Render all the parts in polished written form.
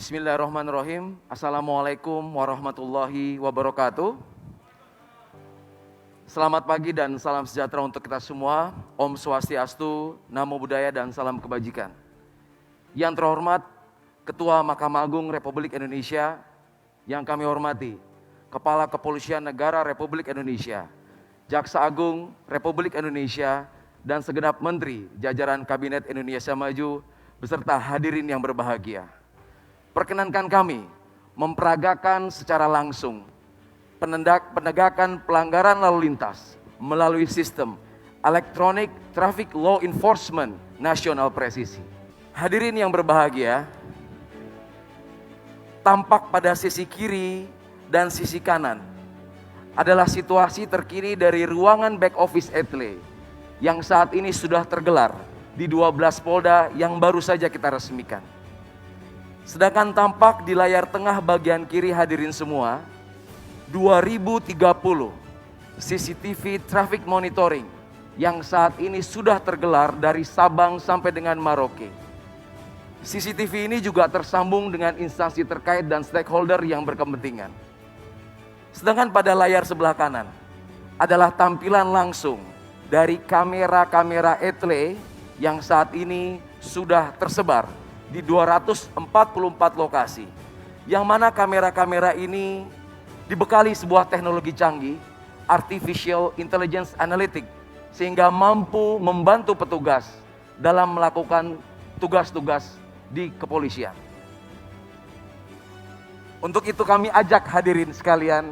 Bismillahirrahmanirrahim. Assalamualaikum warahmatullahi wabarakatuh. Selamat pagi dan salam sejahtera untuk kita semua. Om Swastiastu, Namo Buddhaya dan salam kebajikan. Yang terhormat Ketua Mahkamah Agung Republik Indonesia, yang kami hormati Kepala Kepolisian Negara Republik Indonesia, Jaksa Agung Republik Indonesia, dan segenap Menteri jajaran Kabinet Indonesia Maju beserta hadirin yang berbahagia. Perkenankan kami memperagakan secara langsung penegakan pelanggaran lalu lintas melalui sistem Electronic Traffic Law Enforcement Nasional Presisi. Hadirin yang berbahagia, tampak pada sisi kiri dan sisi kanan adalah situasi terkini dari ruangan back office Etle yang saat ini sudah tergelar di 12 Polda yang baru saja kita resmikan. Sedangkan tampak di layar tengah bagian kiri hadirin semua, 2030 CCTV traffic monitoring yang saat ini sudah tergelar dari Sabang sampai dengan Merauke. CCTV ini juga tersambung dengan instansi terkait dan stakeholder yang berkepentingan. Sedangkan pada layar sebelah kanan adalah tampilan langsung dari kamera-kamera Etle yang saat ini sudah tersebar di 244 lokasi, yang mana kamera-kamera ini dibekali sebuah teknologi canggih, Artificial Intelligence Analytics, sehingga mampu membantu petugas dalam melakukan tugas-tugas di kepolisian. Untuk itu kami ajak hadirin sekalian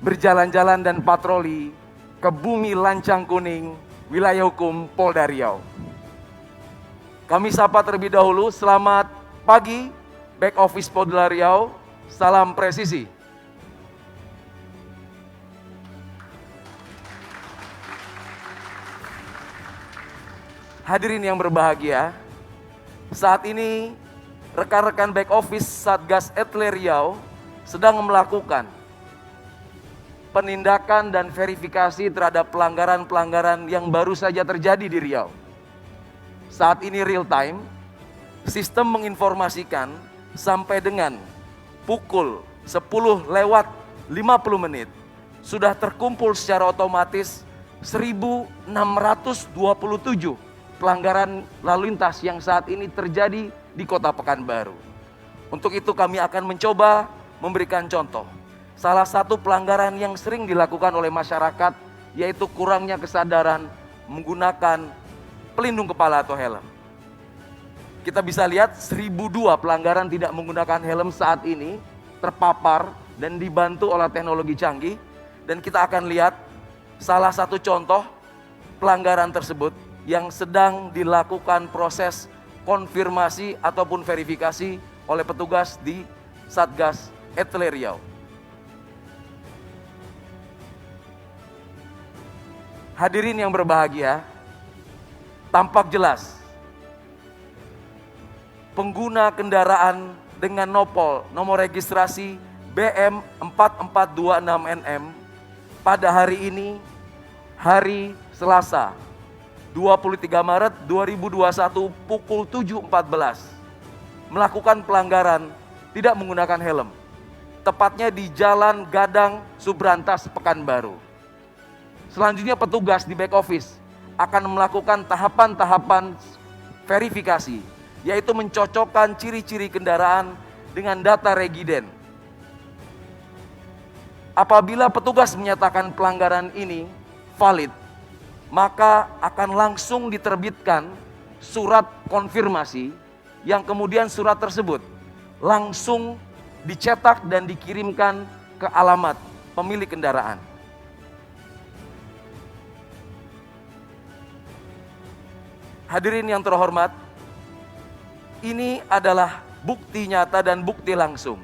berjalan-jalan dan patroli ke bumi Lancang Kuning, wilayah hukum Polda Riau. Kami sapa terlebih dahulu, selamat pagi back office Polda Riau, salam presisi. Hadirin yang berbahagia, saat ini rekan-rekan back office Satgas Etle Riau sedang melakukan penindakan dan verifikasi terhadap pelanggaran-pelanggaran yang baru saja terjadi di Riau. Saat ini real time, sistem menginformasikan sampai dengan pukul 10 lewat 50 menit sudah terkumpul secara otomatis 1627 pelanggaran lalu lintas yang saat ini terjadi di Kota Pekanbaru. Untuk itu kami akan mencoba memberikan contoh. Salah satu pelanggaran yang sering dilakukan oleh masyarakat yaitu kurangnya kesadaran menggunakan pelindung kepala atau helm. Kita bisa lihat 1002 pelanggaran tidak menggunakan helm saat ini terpapar dan dibantu oleh teknologi canggih. Dan kita akan lihat salah satu contoh pelanggaran tersebut yang sedang dilakukan proses konfirmasi ataupun verifikasi oleh petugas di Satgas Etle Riau. Hadirin yang berbahagia, tampak jelas pengguna kendaraan dengan nomor registrasi BM 4426NM pada hari ini, hari Selasa 23 Maret 2021 pukul 7.14 melakukan pelanggaran tidak menggunakan helm, tepatnya di Jalan Gadang Subrantas Pekanbaru. Selanjutnya petugas di back office akan melakukan tahapan-tahapan verifikasi, yaitu mencocokkan ciri-ciri kendaraan dengan data regiden. Apabila petugas menyatakan pelanggaran ini valid, maka akan langsung diterbitkan surat konfirmasi yang kemudian surat tersebut langsung dicetak dan dikirimkan ke alamat pemilik kendaraan. Hadirin yang terhormat, ini adalah bukti nyata dan bukti langsung.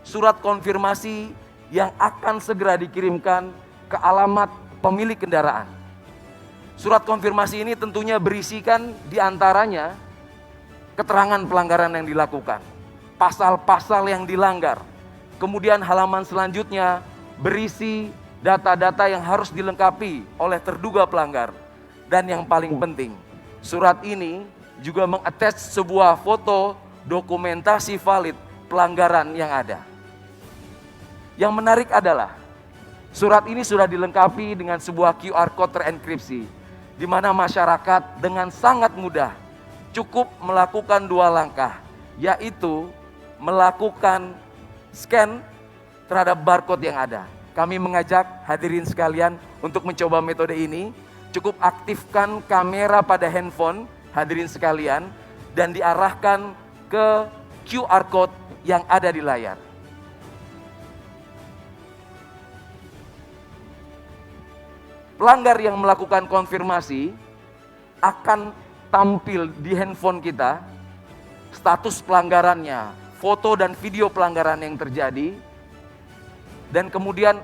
Surat konfirmasi yang akan segera dikirimkan ke alamat pemilik kendaraan. Surat konfirmasi ini tentunya berisikan diantaranya keterangan pelanggaran yang dilakukan, pasal-pasal yang dilanggar. Kemudian halaman selanjutnya berisi data-data yang harus dilengkapi oleh terduga pelanggar. Dan yang paling penting, surat ini juga mengattach sebuah foto dokumentasi valid pelanggaran yang ada. Yang menarik adalah surat ini sudah dilengkapi dengan sebuah QR code terenkripsi, di mana masyarakat dengan sangat mudah cukup melakukan 2 langkah, yaitu melakukan scan terhadap barcode yang ada. Kami mengajak hadirin sekalian untuk mencoba metode ini. Cukup aktifkan kamera pada handphone hadirin sekalian dan diarahkan ke QR code yang ada di layar. Pelanggar yang melakukan konfirmasi akan tampil di handphone kita status pelanggarannya, foto dan video pelanggaran yang terjadi, dan kemudian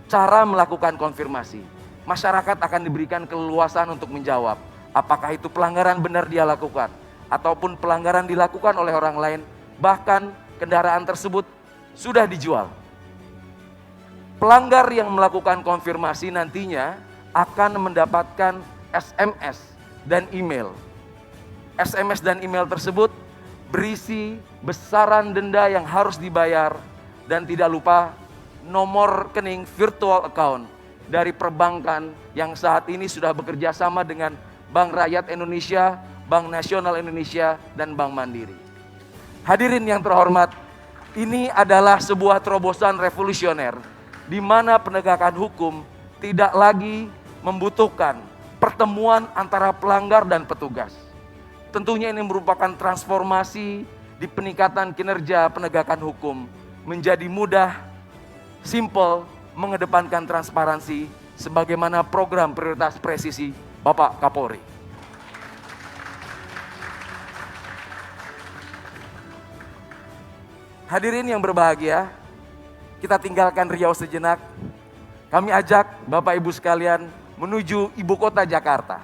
cara melakukan konfirmasi. Masyarakat akan diberikan keleluasan untuk menjawab apakah itu pelanggaran benar dia lakukan ataupun pelanggaran dilakukan oleh orang lain, bahkan kendaraan tersebut sudah dijual. Pelanggar yang melakukan konfirmasi nantinya akan mendapatkan SMS dan email. SMS dan email tersebut berisi besaran denda yang harus dibayar dan tidak lupa nomor rekening virtual account dari perbankan yang saat ini sudah bekerja sama dengan Bank Rakyat Indonesia, Bank Nasional Indonesia, dan Bank Mandiri. Hadirin yang terhormat, ini adalah sebuah terobosan revolusioner di mana penegakan hukum tidak lagi membutuhkan pertemuan antara pelanggar dan petugas. Tentunya ini merupakan transformasi di peningkatan kinerja penegakan hukum menjadi mudah, simple, mengedepankan transparansi sebagaimana program prioritas presisi Bapak Kapolri. Hadirin yang berbahagia, kita tinggalkan Riau sejenak. Kami ajak Bapak Ibu sekalian menuju ibu kota Jakarta.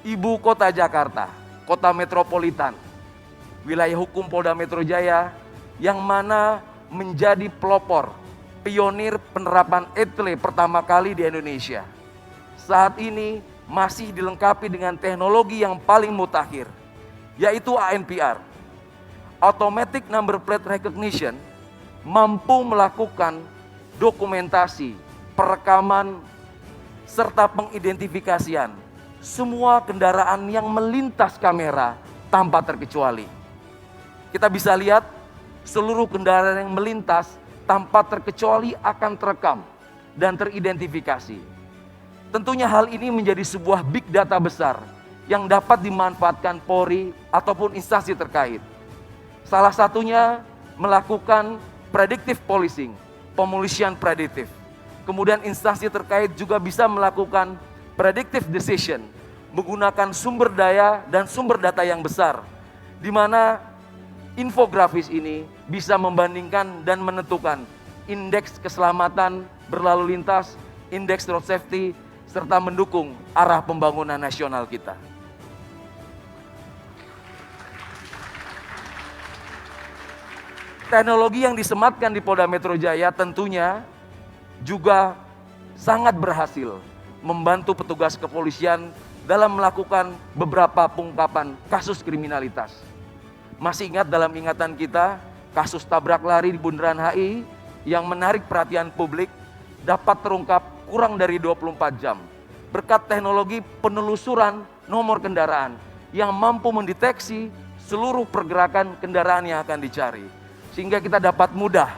Ibu kota Jakarta, kota metropolitan, wilayah hukum Polda Metro Jaya yang mana menjadi pelopor, pionir penerapan ETLE pertama kali di Indonesia. Saat ini masih dilengkapi dengan teknologi yang paling mutakhir, yaitu ANPR, Automatic Number Plate Recognition, mampu melakukan dokumentasi, perekaman, serta pengidentifikasian semua kendaraan yang melintas kamera tanpa terkecuali. Kita bisa lihat seluruh kendaraan yang melintas tanpa terkecuali akan terekam dan teridentifikasi. Tentunya hal ini menjadi sebuah big data besar yang dapat dimanfaatkan Polri ataupun instansi terkait. Salah satunya melakukan predictive policing, pemolisian prediktif. Kemudian instansi terkait juga bisa melakukan predictive decision menggunakan sumber daya dan sumber data yang besar, di mana infografis ini bisa membandingkan dan menentukan indeks keselamatan berlalu lintas, indeks road safety, serta mendukung arah pembangunan nasional kita. Teknologi yang disematkan di Polda Metro Jaya tentunya juga sangat berhasil membantu petugas kepolisian dalam melakukan beberapa pengungkapan kasus kriminalitas. Masih ingat dalam ingatan kita kasus tabrak lari di Bundaran HI yang menarik perhatian publik dapat terungkap kurang dari 24 jam berkat teknologi penelusuran nomor kendaraan yang mampu mendeteksi seluruh pergerakan kendaraan yang akan dicari, sehingga kita dapat mudah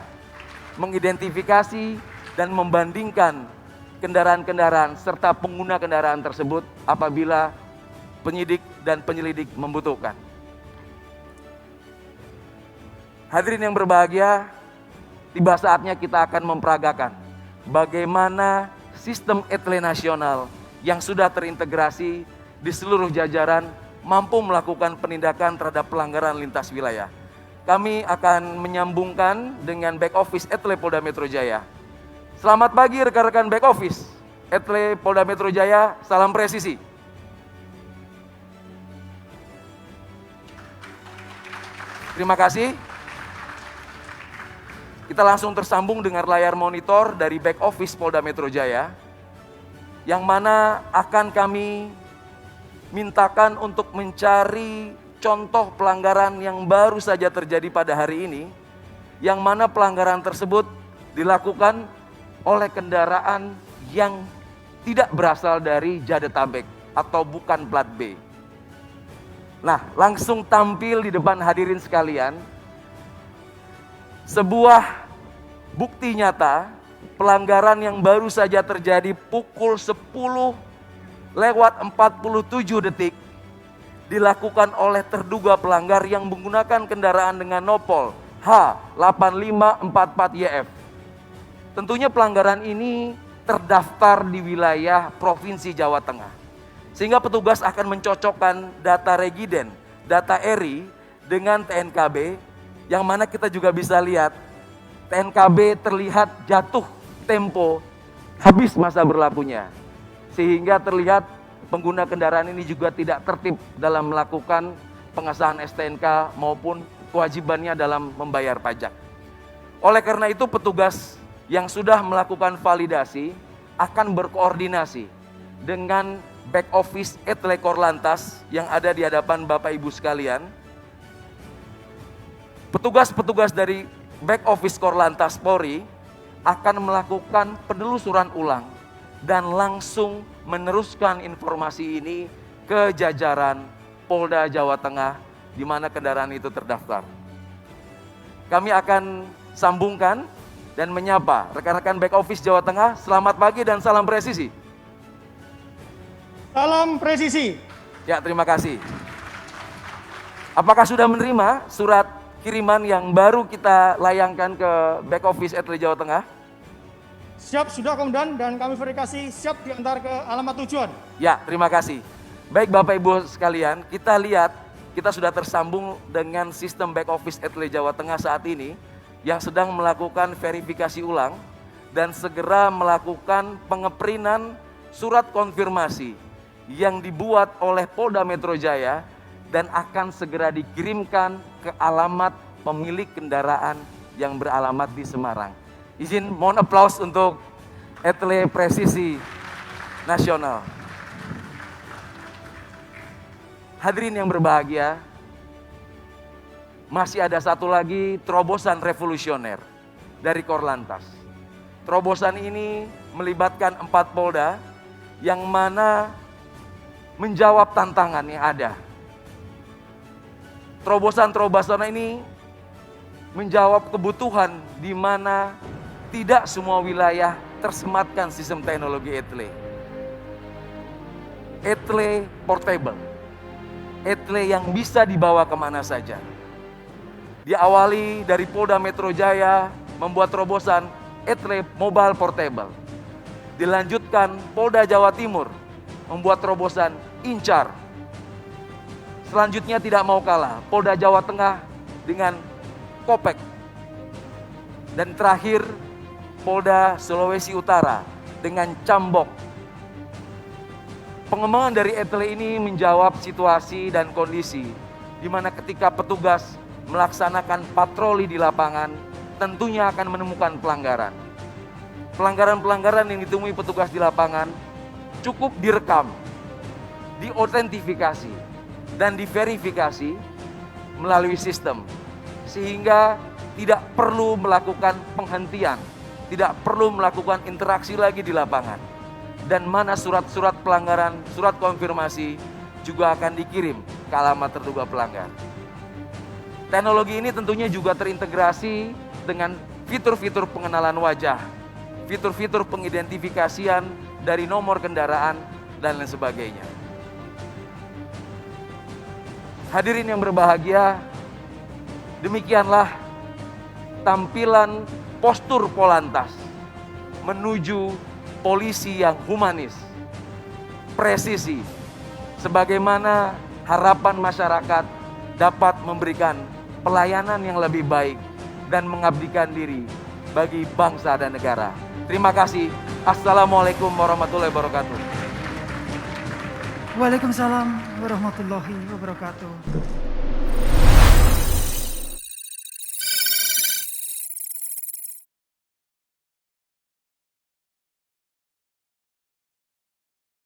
mengidentifikasi dan membandingkan kendaraan-kendaraan serta pengguna kendaraan tersebut apabila penyidik dan penyelidik membutuhkan. Hadirin yang berbahagia, tiba saatnya kita akan memperagakan bagaimana sistem ETLE nasional yang sudah terintegrasi di seluruh jajaran mampu melakukan penindakan terhadap pelanggaran lintas wilayah. Kami akan menyambungkan dengan back office ETLE Polda Metro Jaya. Selamat pagi rekan-rekan back office ETLE Polda Metro Jaya, salam presisi. Terima kasih. Kita langsung tersambung dengan layar monitor dari back office Polda Metro Jaya, yang mana akan kami mintakan untuk mencari contoh pelanggaran yang baru saja terjadi pada hari ini, yang mana pelanggaran tersebut dilakukan oleh kendaraan yang tidak berasal dari Jadetabek atau bukan plat B. Nah, langsung tampil di depan hadirin sekalian sebuah bukti nyata pelanggaran yang baru saja terjadi pukul 10:47 dilakukan oleh terduga pelanggar yang menggunakan kendaraan dengan nopol H8544YF. Tentunya pelanggaran ini terdaftar di wilayah Provinsi Jawa Tengah. Sehingga petugas akan mencocokkan data regiden, data ERI dengan TNKB, yang mana kita juga bisa lihat TNKB terlihat jatuh tempo habis masa berlakunya. Sehingga terlihat pengguna kendaraan ini juga tidak tertib dalam melakukan pengesahan STNK maupun kewajibannya dalam membayar pajak. Oleh karena itu petugas yang sudah melakukan validasi akan berkoordinasi dengan back office Etle Korlantas yang ada di hadapan Bapak Ibu sekalian. Petugas-petugas dari back office Korlantas Polri akan melakukan penelusuran ulang dan langsung meneruskan informasi ini ke jajaran Polda Jawa Tengah di mana kendaraan itu terdaftar. Kami akan sambungkan dan menyapa rekan-rekan back office Jawa Tengah. Selamat pagi dan salam presisi. Salam presisi. Ya, terima kasih. Apakah sudah menerima surat kiriman yang baru kita layangkan ke back office Etle Jawa Tengah? Siap, sudah komandan, dan kami verifikasi siap diantar ke alamat tujuan. Ya, terima kasih. Baik Bapak Ibu sekalian, kita lihat kita sudah tersambung dengan sistem back office Etle Jawa Tengah saat ini yang sedang melakukan verifikasi ulang dan segera melakukan pengeprintan surat konfirmasi yang dibuat oleh Polda Metro Jaya dan akan segera dikirimkan ke alamat pemilik kendaraan yang beralamat di Semarang. Izin mohon aplaus untuk Etle Presisi Nasional. Hadirin yang berbahagia, masih ada satu lagi terobosan revolusioner dari Korlantas. Terobosan ini melibatkan 4 Polda yang mana menjawab tantangan yang ada. Terobosan-terobosan ini menjawab kebutuhan di mana tidak semua wilayah tersematkan sistem teknologi Etle. Etle portable. Etle yang bisa dibawa kemana saja. Diawali dari Polda Metro Jaya membuat terobosan Etle Mobile Portable. Dilanjutkan Polda Jawa Timur membuat terobosan Incar. Selanjutnya tidak mau kalah, Polda Jawa Tengah dengan Kopek. Dan terakhir Polda Sulawesi Utara dengan Cambok. Pengembangan dari Etle ini menjawab situasi dan kondisi di mana ketika petugas melaksanakan patroli di lapangan tentunya akan menemukan pelanggaran. Pelanggaran-pelanggaran yang ditemui petugas di lapangan cukup direkam, diautentifikasi, dan diverifikasi melalui sistem. Sehingga tidak perlu melakukan penghentian, tidak perlu melakukan interaksi lagi di lapangan. Dan mana surat-surat pelanggaran, surat konfirmasi juga akan dikirim ke alamat terduga pelanggar. Teknologi ini tentunya juga terintegrasi dengan fitur-fitur pengenalan wajah, fitur-fitur pengidentifikasian dari nomor kendaraan, dan lain sebagainya. Hadirin yang berbahagia, demikianlah tampilan postur Polantas menuju polisi yang humanis, presisi, sebagaimana harapan masyarakat dapat memberikan pelayanan yang lebih baik dan mengabdikan diri bagi bangsa dan negara. Terima kasih. Assalamualaikum warahmatullahi wabarakatuh. Waalaikumsalam warahmatullahi wabarakatuh.